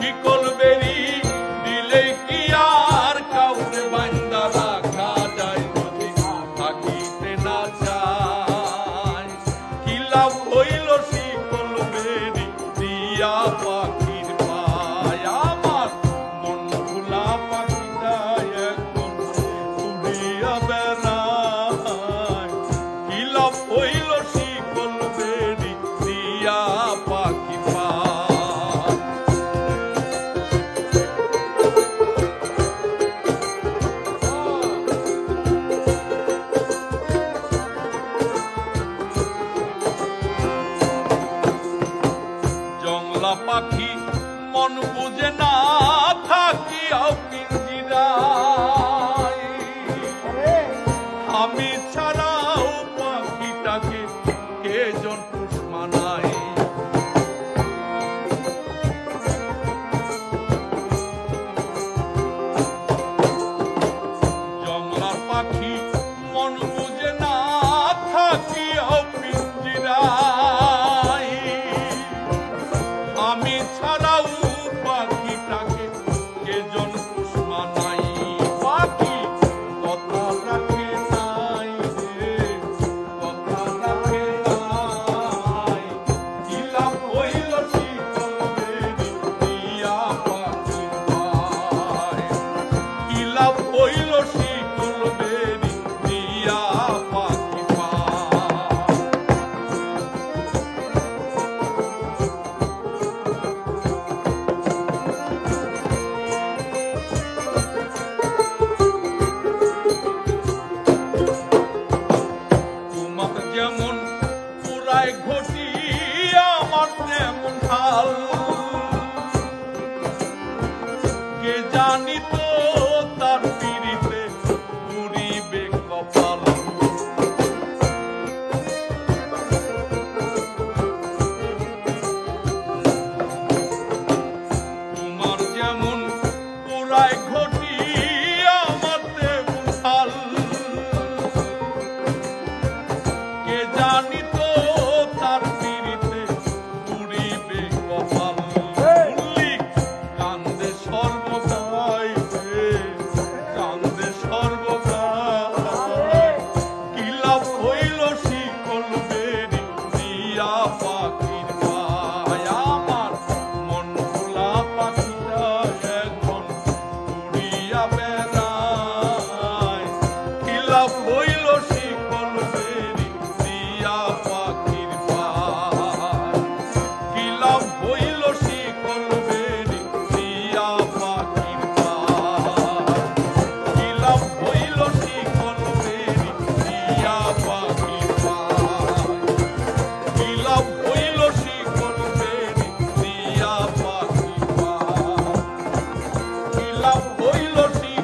শিকল বেরি দিলে কি আর কাউকে বান্দা রাখা যায় যদি থাকিতে না চায় কি লাভ হইল শিকল বেরি দিয়া পাখির পায় আমার মন ভোলা পাখিটা এখন উড়িয়া বেড়ায় কি লাভ হইল শিকল বেরি দিয়া পাখি পায় জংলা পাখি মন বুঝে না থাকিয়াও পিঞ্জিরায় আমি ছাড়াও পাখিটাকে কে জন পুষ মানায় জংলার পাখি মন বুঝে না থাকিয়াও পিঞ্জিরায় আমি ছাড়াও পাখিটাকে কে জন পুষ মানাই পাখি কথা রাখে নাই রে কথা রাখে নাই কি লাভ হইল শিকল বেরি দিয়া পাখির পায় কি লাভ হইল শিকল বেরি দিয়া পাখি পায় তোমার যেমন পুরায় ঘটি আমার তেমন হাল কে জানি তো তার পিড়িতে পুরিবে কপাল তোমার যেমন পুরায় ঘটি আমার তেমন হাল কে জানি তো তার পিড়িতে পুরিবে কপাল মল্লিক কান্দে সর্বদাই রে কান্দে সর্বদাই কি লাভ হইল শিকল বেরি দিয়া পাখির পায় আমার মন ভোলা পাখিটা এখন উড়িয়া বেড়ায় কি লাভ হইল শিকল বেরি দিয়া পাখির পায় কি লাভ হইল শিকল বেরি দিয়া পাখির পায় কি লাভ হইল শিকল বেরি দিয়া পাখির পায় কি লাভ হইল শিকল বেরি দিয়া পাখির পায় কি লাভ হইল শিকল